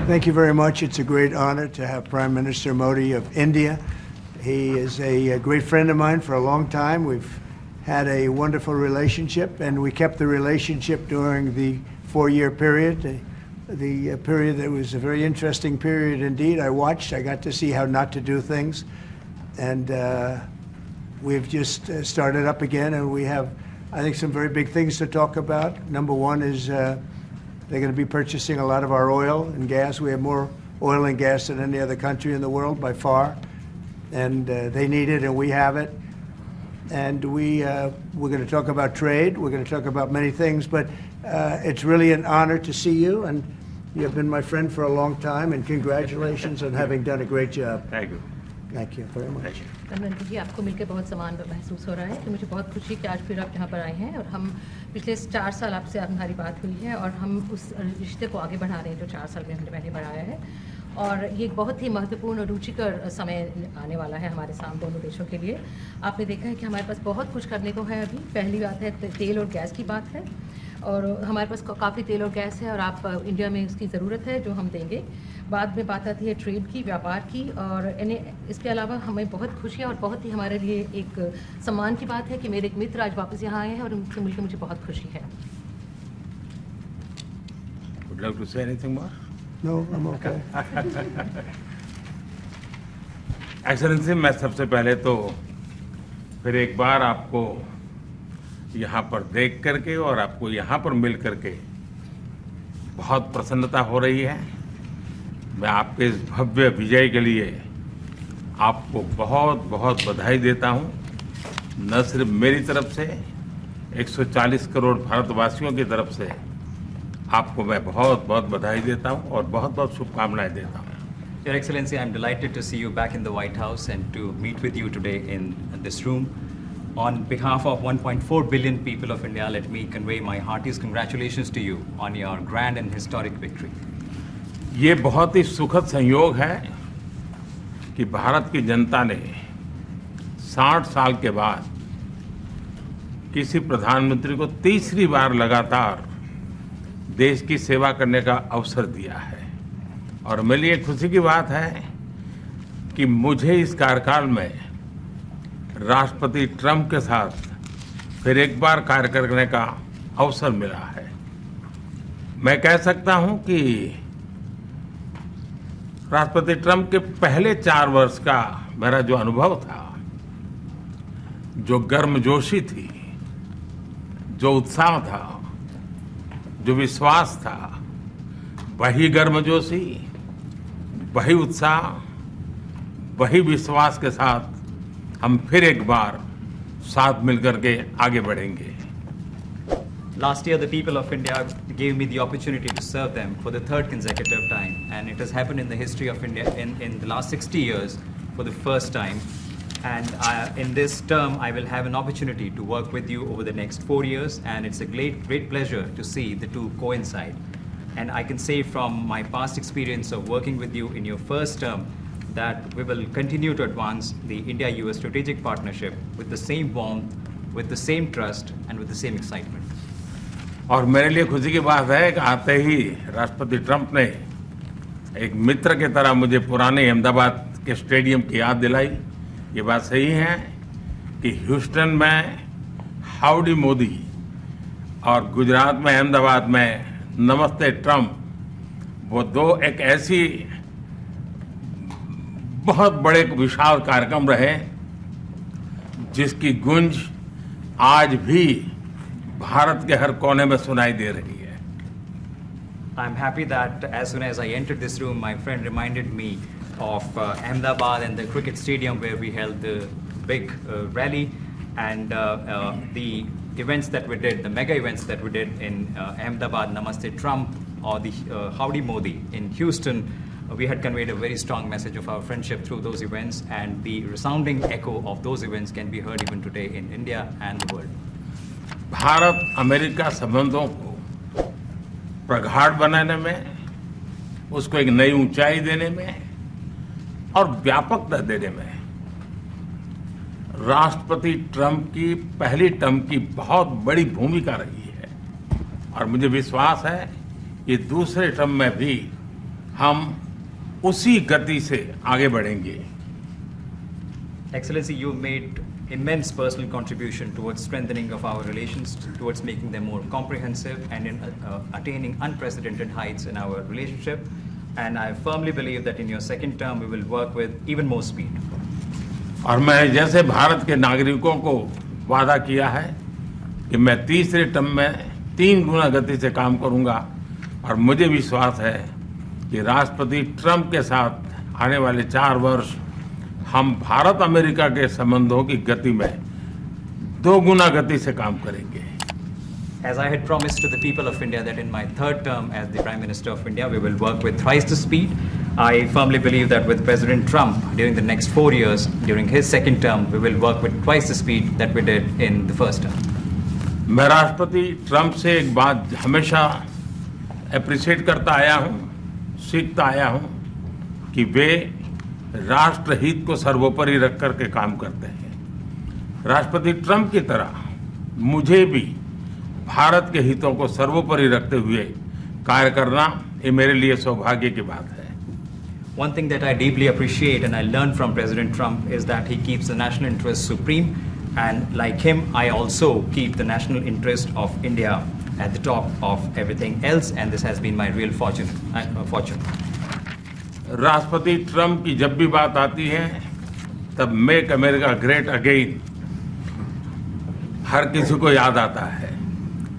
Thank you very much. It's a great honor to have Prime Minister Modi of India. He is a great friend of mine for a long time. We've had a wonderful relationship, and we kept the relationship during the 4-year period. The period that was a very interesting period indeed. I got to see how not to do things, and we've just started up again, and we have, I think, some very big things to talk about. Number one is they're going to be purchasing a lot of our oil and gas. We have more oil and gas than any other country in the world by far, and they need it, and we have it. And we're going to talk about trade. We're going to talk about many things, but it's really an honor to see you, and you have been my friend for a long time, and congratulations on having done a great job. Thank you. Thank you very much. प्रधानमंत्री जी, आपको मिलकर बहुत समान महसूस हो रहा है कि मुझे बहुत खुशी है कि आज फिर आप यहाँ पर आए हैं और हम पिछले 4 साल आपसे हमारी बात हुई है और हम उस रिश्ते को आगे बढ़ा रहे हैं जो 4 साल में हमने पहले बढ़ाया है। और ये एक बहुत ही महत्वपूर्ण और रुचिकर समय आने वाला है हमारे सामने दोनों देशों के लिए। आपने देखा है कि हमारे पास बहुत कुछ करने को है। अभी पहली बात है तेल और गैस की बात है, और हमारे पास काफ़ी तेल और गैस है और आप इंडिया में उसकी ज़रूरत है जो हम देंगे। बाद में बात आती है ट्रेड की, व्यापार की, और इसके अलावा हमें बहुत खुशी है और बहुत ही हमारे लिए एक सम्मान की बात है कि मेरे एक मित्र आज वापस यहाँ आए हैं और उनसे मिलकर मुझे बहुत खुशी है। Would you like to say anything more? No, I'm okay. Excellency, मैं सबसे पहले तो फिर एक बार आपको यहाँ पर देख करके और आपको यहाँ पर मिल करके बहुत प्रसन्नता हो रही है। मैं आपके इस भव्य विजय के लिए आपको बहुत बहुत बधाई देता हूँ। न सिर्फ मेरी तरफ से, 140 करोड़ भारतवासियों की तरफ से आपको मैं बहुत बहुत बधाई देता हूँ और बहुत बहुत शुभकामनाएं देता हूँ। Your Excellency, I'm delighted to see you back in the White House and to meet with you today in this room. On behalf of 1.4 billion people of India, let me convey my heartiest congratulations to you on your grand and historic victory. ये बहुत ही सुखद संयोग है कि भारत की जनता ने 60 साल के बाद किसी प्रधानमंत्री को तीसरी बार लगातार देश की सेवा करने का अवसर दिया है। और मेरे लिए खुशी की बात है कि मुझे इस कार्यकाल में राष्ट्रपति ट्रंप के साथ फिर एक बार कार्य करने का अवसर मिला है। मैं कह सकता हूं कि राष्ट्रपति ट्रंप के पहले 4 वर्ष का मेरा जो अनुभव था, जो गर्मजोशी थी, जो उत्साह था, जो विश्वास था, वही गर्मजोशी, वही उत्साह, वही विश्वास के साथ हम फिर एक बार साथ मिलकर के आगे बढ़ेंगे। Last year, the people of India gave me the opportunity to serve them for the 3rd consecutive time, and it has happened in the history of India in the last 60 years for the first time. And in this term, I will have an opportunity to work with you over the next 4 years, and it's a great pleasure to see the two coincide. And I can say from my past experience of working with you in your first term that we will continue to advance the India-US strategic partnership with the same warmth, with the same trust, and with the same excitement. और मेरे लिए खुशी की बात है कि आते ही राष्ट्रपति ट्रंप ने एक मित्र की तरह मुझे पुराने अहमदाबाद के स्टेडियम की याद दिलाई। ये बात सही है कि ह्यूस्टन में हाउडी मोदी और गुजरात में अहमदाबाद में नमस्ते ट्रंप, वो दो एक ऐसी बहुत बड़े विशाल कार्यक्रम रहे जिसकी गूंज आज भी भारत के हर कोने में सुनाई दे रही है। I'm happy that as soon as I entered this room, my friend reminded me of Ahmedabad and the cricket stadium where we held the big rally, and the events that we did, the mega events that we did in Ahmedabad, Namaste Trump, or the Howdy Modi in Houston. We had conveyed a very strong message of our friendship through those events, and the resounding echo of those events can be heard even today in India and the world. Bharat America संबंधों को प्रगाढ़ बनाने में, उसको एक नई ऊंचाई देने में और व्यापकता देने में राष्ट्रपति ट्रंप की पहली टर्म की बहुत बड़ी भूमिका रही है। और मुझे विश्वास है कि दूसरे टर्म में भी हम उसी गति से आगे बढ़ेंगे। Excellency, you've made immense personal contribution towards strengthening of our relations, towards making them more comprehensive and in attaining unprecedented heights in our relationship. And I firmly believe that in your second term, we will work with even more speed. और मैं जैसे भारत के नागरिकों को वादा किया है कि मैं तीसरे टर्म में 3 गुना गति से काम करूंगा, और मुझे विश्वास है कि राष्ट्रपति ट्रंप के साथ आने वाले 4 वर्ष हम भारत अमेरिका के संबंधों की गति में 2 गुना गति से काम करेंगे। As I had promised to the people of India that in my third term as the Prime Minister of India, we will work with thrice the speed. I firmly believe that with President Trump, during the next 4 years, during his second term, we will work with twice the speed that we did in the first term. मैं राष्ट्रपति Trump से एक बात हमेशा appreciate करता आया हूं, सीखता आया हूं कि वे राष्ट्रहित को सर्वोपरि रख कर के काम करते हैं। राष्ट्रपति ट्रंप की तरह मुझे भी भारत के हितों को सर्वोपरि रखते हुए कार्य करना, ये मेरे लिए सौभाग्य की बात है। One thing that I deeply appreciate and I learned from President Trump is that he keeps the national interest supreme, and like him, I also keep the national interest of India at the top of everything else, and this has been my real fortune. राष्ट्रपति Trump की जब भी बात आती है तब make America great again हर किसी को याद आता है,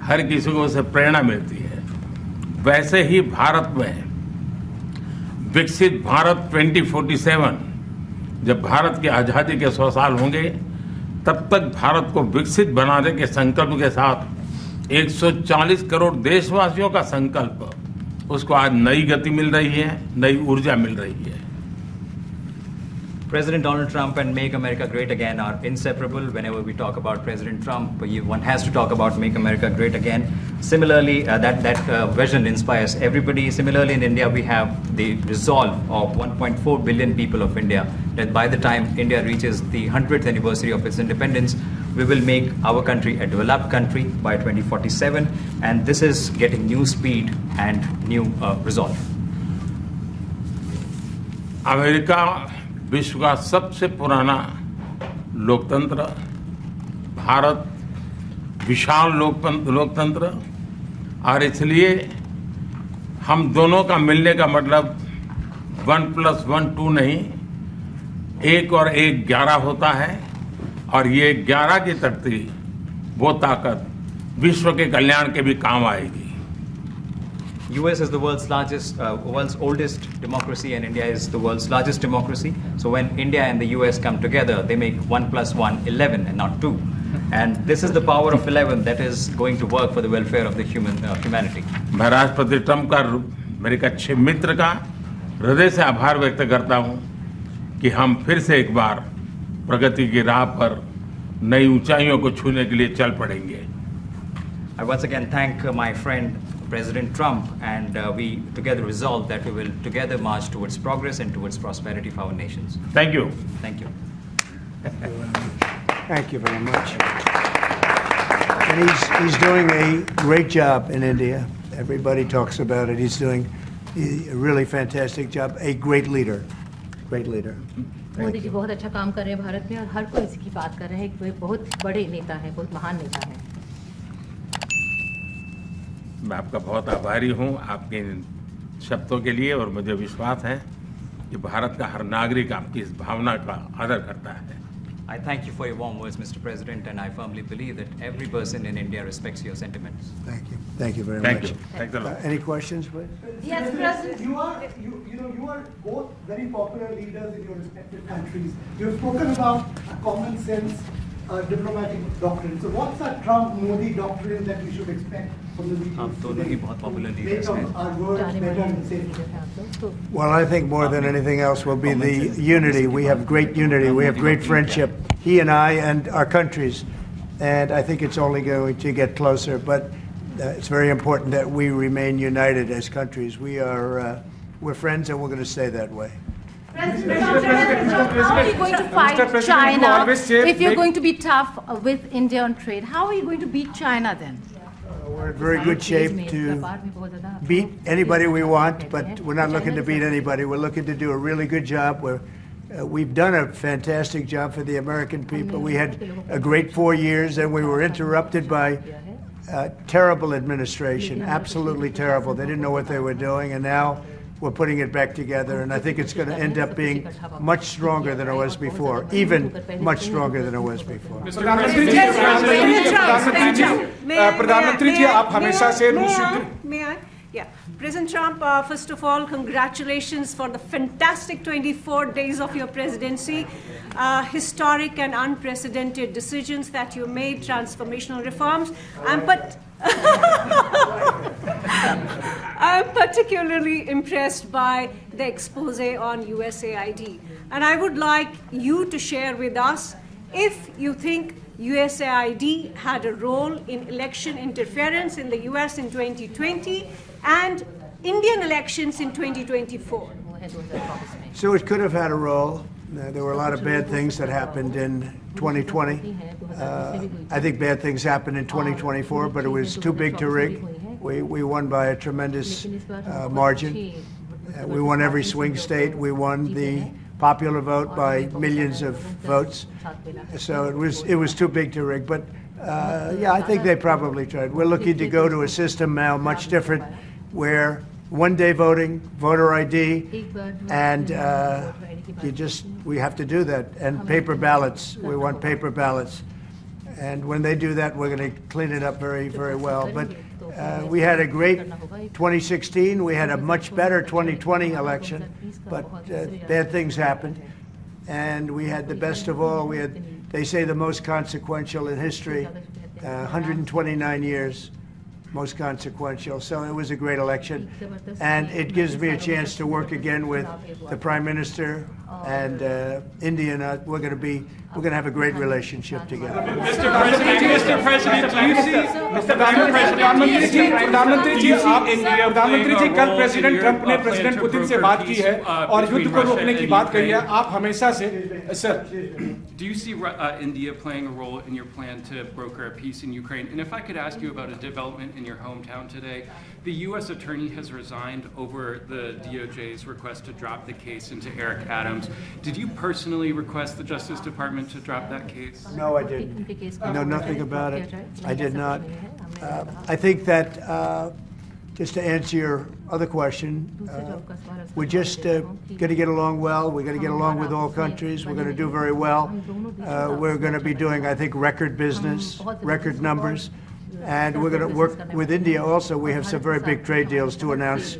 हर किसी को उससे प्रेरणा मिलती है। वैसे ही भारत में विकसित भारत 2047, जब भारत की आज़ादी के 100 साल होंगे, तब तक भारत को विकसित बनाने के संकल्प के साथ 140 करोड़ देशवासियों का संकल्प, उसको आज नई गति मिल रही है, नई ऊर्जा मिल रही है। President Donald Trump and Make America Great Again are inseparable. Whenever we talk about President Trump, one has to talk about Make America Great Again. Similarly, that vision inspires everybody. Similarly, in India, we have the resolve of 1.4 billion people of India that by the time India reaches the 100th anniversary of its independence, we will make our country a developed country by 2047. And this is getting new speed and new resolve. America विश्व का सबसे पुराना लोकतंत्र, भारत विशाल लोकतंत्र, और इसलिए हम दोनों का मिलने का मतलब 1+1 2 नहीं, 1 और 1 11 होता है, और ये 11 की तख्ती, वो ताकत विश्व के कल्याण के भी काम आएगी। US is the world's oldest democracy, and India is the world's largest democracy. So when India and the US come together, they make 1+1 11 and not 2. And this is the power of 11 that is going to work for the welfare of the humanity. मैं राष्ट्रपति Trump का, मेरे एक अच्छे मित्र का हृदय से आभार व्यक्त करता हूं कि हम फिर से एक बार प्रगति की राह पर नई ऊंचाइयों को छूने के लिए चल पड़ेंगे। I once again thank my friend President Trump, and we together resolve that we will together march towards progress and towards prosperity for our nations. Thank you. Thank you. Thank you very much. And he's doing a great job in India. Everybody talks about it. He's doing a really fantastic job. A great leader. Great leader. Modi ji बहुत अच्छा काम कर रहे हैं भारत में, और हर कोई इसी की बात कर रहे हैं कि वे बहुत बड़े नेता हैं, बहुत महान नेता हैं। मैं आपका बहुत आभारी हूं आपके इन शब्दों के लिए, और मुझे विश्वास है कि भारत का हर नागरिक आपकी इस भावना का आदर करता है। I thank you for your warm words, Mr. President, and I firmly believe that every person in India respects your sentiments. Thank you. Thank you very Thank much. you. Thanks a lot. Any questions, please? Yes, President. You are both very popular leaders in your respective countries. You've spoken about a common sense diplomatic doctrine. So what's that Trump-Modi doctrine that we should expect from the meetings आप दोनों ही बहुत popular leaders make हैं। our world जाने better वाले and safer? Leader हैं आप लोग, तो Well, I think more than anything else will be the unity. We have great unity. We have great friendship, he and I and our countries. And I think it's only going to get closer. But it's very important that we remain united as countries. We're friends, and we're going to stay that way. President, how are you going to fight China if you're going to be tough with India on trade? How are you going to beat China then? We're in very good shape to beat anybody we want, but we're not looking to beat anybody. We're looking to do a really good job. We've done a fantastic job for the American people. We had a great 4 years, and we were interrupted by terrible administration, absolutely terrible. They didn't know what they were doing, and now we're putting it back together, and I think it's going to end up being much stronger than it was before, even much stronger than it was before. प्रधानमंत्री जी आप हमेशा से रूस May I? Yeah. President Trump, first of all, congratulations for the fantastic 24 days of your presidency. Historic and unprecedented decisions that you made, transformational reforms. I'm particularly impressed by the expose on USAID. And I would like you to share with us if you think USAID had a role in election interference in the US in 2020 and Indian elections in 2024. So it could have had a role. There were a lot of bad things that happened in 2020. I think bad things happened in 2024, but it was too big to rig. We won by a tremendous margin. We won every swing state. We won the popular vote by millions of votes. So it was too big to rig. But yeah, I think they probably tried. We're looking to go to a system now much different, where one-day voting, voter ID, and we have to do that. And paper ballots. We want paper ballots. And when they do that, we're going to clean it up very, very well. But we had a great 2016. We had a much better 2020 election, but bad things happened. And we had the best of all. We had, they say, the most consequential in history, 129 years, most consequential. So it was a great election. And it gives me a chance to work again with the Prime Minister and India. And we're going to have a great relationship together. Mr. President, do you see प्रधानमंत्री जी कल president Trump ने president Putin से बात की है और युद्ध को रोकने की बात कही है आप हमेशा से sir Do you see India playing a role in your plan to broker a peace in Ukraine? And if I could ask you about a development in your hometown today, the U.S. attorney has resigned over the DOJ's request to drop the case into Eric Adams. Did you personally request the Justice Department to drop that case? No, I didn't. I know nothing about it. I did not. I think that, just to answer your other question, we're just going to get along well. We're going to get along with all countries. We're going to do very well. We're going to be doing, I think, record business, record numbers. And we're going to work with India also. We have some very big trade deals to announce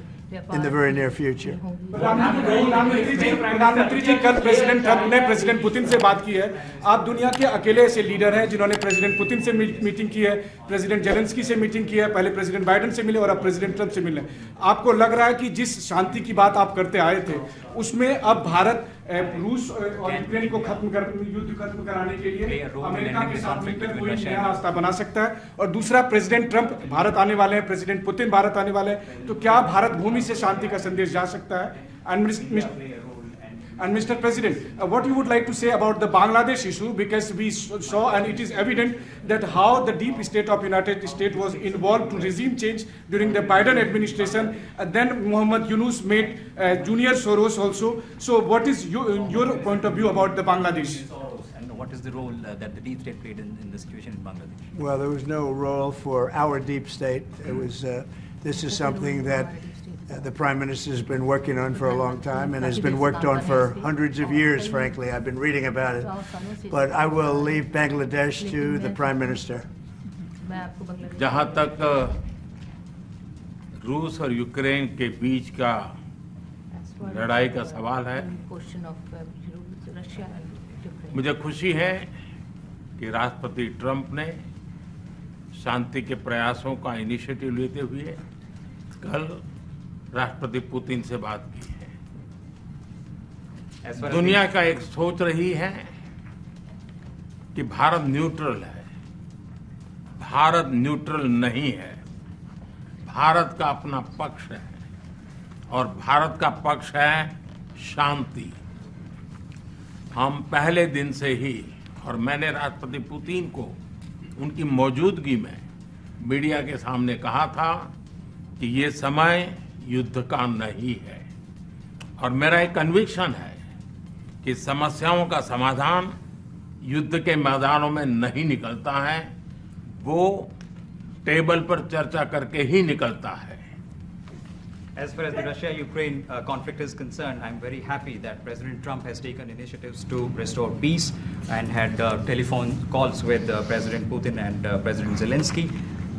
in the very near future. प्रधानमंत्री जी कल president Trump ने president Putin से बात की है आप दुनिया के अकेले ऐसे लीडर हैं जिन्होंने प्रेसिडेंट पुतिन से मीटिंग की है प्रेसिडेंट जेलेंस्की से मीटिंग की है पहले प्रेसिडेंट बाइडेन से मिले और अब प्रेसिडेंट ट्रंप से मिले आपको लग रहा है कि जिस शांति की बात आप करते आए थे उसमें अब भारत रूस और यूक्रेन को युद्ध खत्म कराने के लिए अमेरिका के साथ मिलकर कोई नया रास्ता बना सकता है और दूसरा प्रेसिडेंट ट्रंप भारत आने वाले हैं प्रेसिडेंट पुतिन भारत आने वाले हैं तो क्या भारत भूमि से शांति का संदेश जा सकता है And Mr. President, what you would like to say about the Bangladesh issue, because we saw and it is evident that how the deep state of United States was involved to regime change during the Biden administration, and then Muhammad Yunus made Junior Soros also. So what is your point of view about the Bangladesh? And what is the role that the deep state played in the situation in Bangladesh? Well, there was no role for our deep state. It was, this is something that the Prime Minister has been working on for a long time and has been worked on for hundreds of years, frankly. I've been reading about it. But I will leave Bangladesh to the Prime Minister. जहाँ तक रूस और Ukraine के बीच का लड़ाई का सवाल है मुझे खुशी है कि राष्ट्रपति ट्रंप ने शांति के प्रयासों का इनिशिएटिव लेते हुए कल राष्ट्रपति पुतिन से बात की है दुनिया का एक सोच रही है कि भारत न्यूट्रल है भारत न्यूट्रल नहीं है भारत का अपना पक्ष है और भारत का पक्ष है शांति हम पहले दिन से ही और मैंने राष्ट्रपति पुतिन को उनकी मौजूदगी में मीडिया के सामने कहा था कि ये समय युद्ध का नहीं है और मेरा एक कन्विक्शन है कि समस्याओं का समाधान युद्ध के मैदानों में नहीं निकलता है, वो टेबल पर चर्चा करके ही निकलता है। As far as the Russia-Ukraine conflict is concerned, I'm very happy that President Trump has taken initiatives to restore peace and had telephone calls with President Putin and President Zelensky.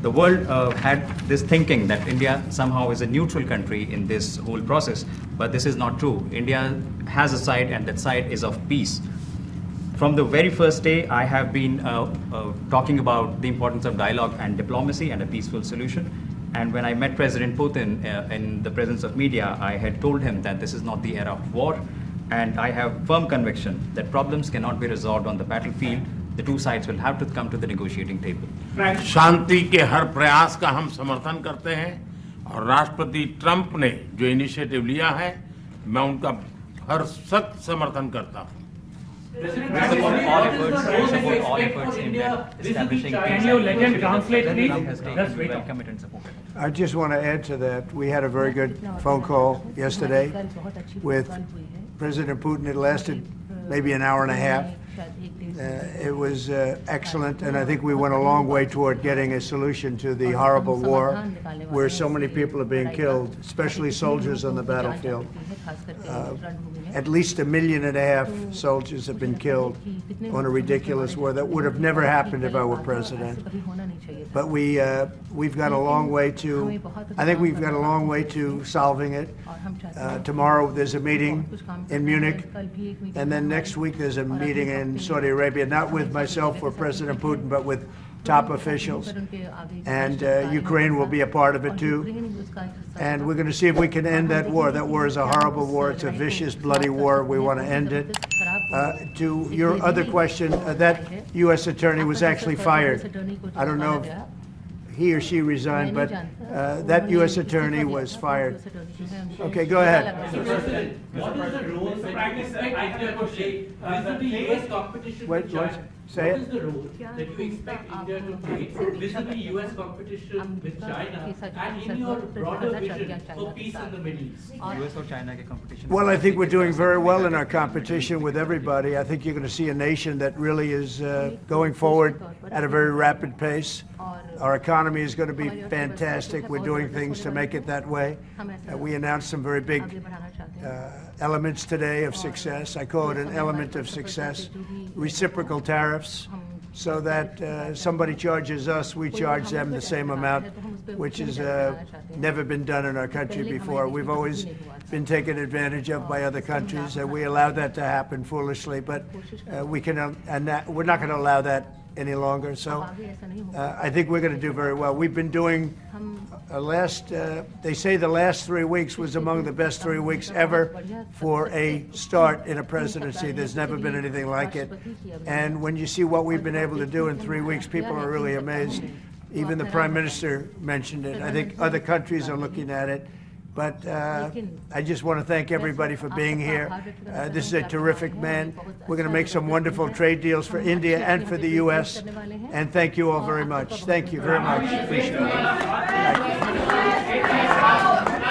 The world had this thinking that India somehow is a neutral country in this whole process, but this is not true. India has a side, and that side is of peace. From the very first day, I have been talking about the importance of dialogue and diplomacy and a peaceful solution. And when I met President Putin in the presence of media, I had told him that this is not the era of war, and I have firm conviction that problems cannot be resolved on the battlefield. The two sides will have to come to the negotiating table. शांति के हर प्रयास का हम समर्थन करते हैं और राष्ट्रपति Trump ने जो इनिशिएटिव लिया है, मैं उनका हर सख्त समर्थन करता हूं। We support all efforts aimed at establishing peace. Can you let him translate, please? Trump has taken, we welcome it and support it. I just want to add to that. We had a very good phone call yesterday with President Putin. It lasted maybe an hour and a half. It was excellent, and I think we went a long way toward getting a solution to the horrible war where so many people are being killed, especially soldiers on the battlefield. At least 1.5 million soldiers have been killed on a ridiculous war that would have never happened if I were president. But we've got a long way to, I think we've got a long way to solving it. Tomorrow there's a meeting in Munich, and then next week there's a meeting in Saudi Arabia, not with myself or President Putin, but with top officials. And Ukraine will be a part of it too. And we're going to see if we can end that war. That war is a horrible war. It's a vicious, bloody war. We want to end it. To your other question, that U.S. attorney was actually fired. I don't know if he or she resigned, but that U.S. attorney was fired. Okay, go ahead. What is the role, Prime Minister, I have a question. With the US competition Wait, with what? China, Say what it. is the role that you expect India to play with the US competition with China and in your broader vision for peace in the Middle East? US or China के competition. Well, I think we're doing very well in our competition with everybody. I think you're going to see a nation that really is going forward at a very rapid pace. Our economy is going to be fantastic. We're doing things to make it that way. We announced some very big elements today of success. I call it an element of success. Reciprocal tariffs, so that somebody charges us, we charge them the same amount, which has never been done in our country before. We've always been taken advantage of by other countries, and we allowed that to happen foolishly, but we're not going to allow that any longer. So I think we're going to do very well. We've been doing they say the last 3 weeks was among the best 3 weeks ever for a start in a presidency. There's never been anything like it. And when you see what we've been able to do in 3 weeks, people are really amazed. Even the Prime Minister mentioned it. I think other countries are looking at it. But I just want to thank everybody for being here. This is a terrific man. We're going to make some wonderful trade deals for India and for the U.S. And thank you all very much. Thank you very much. Appreciate it. Thank you.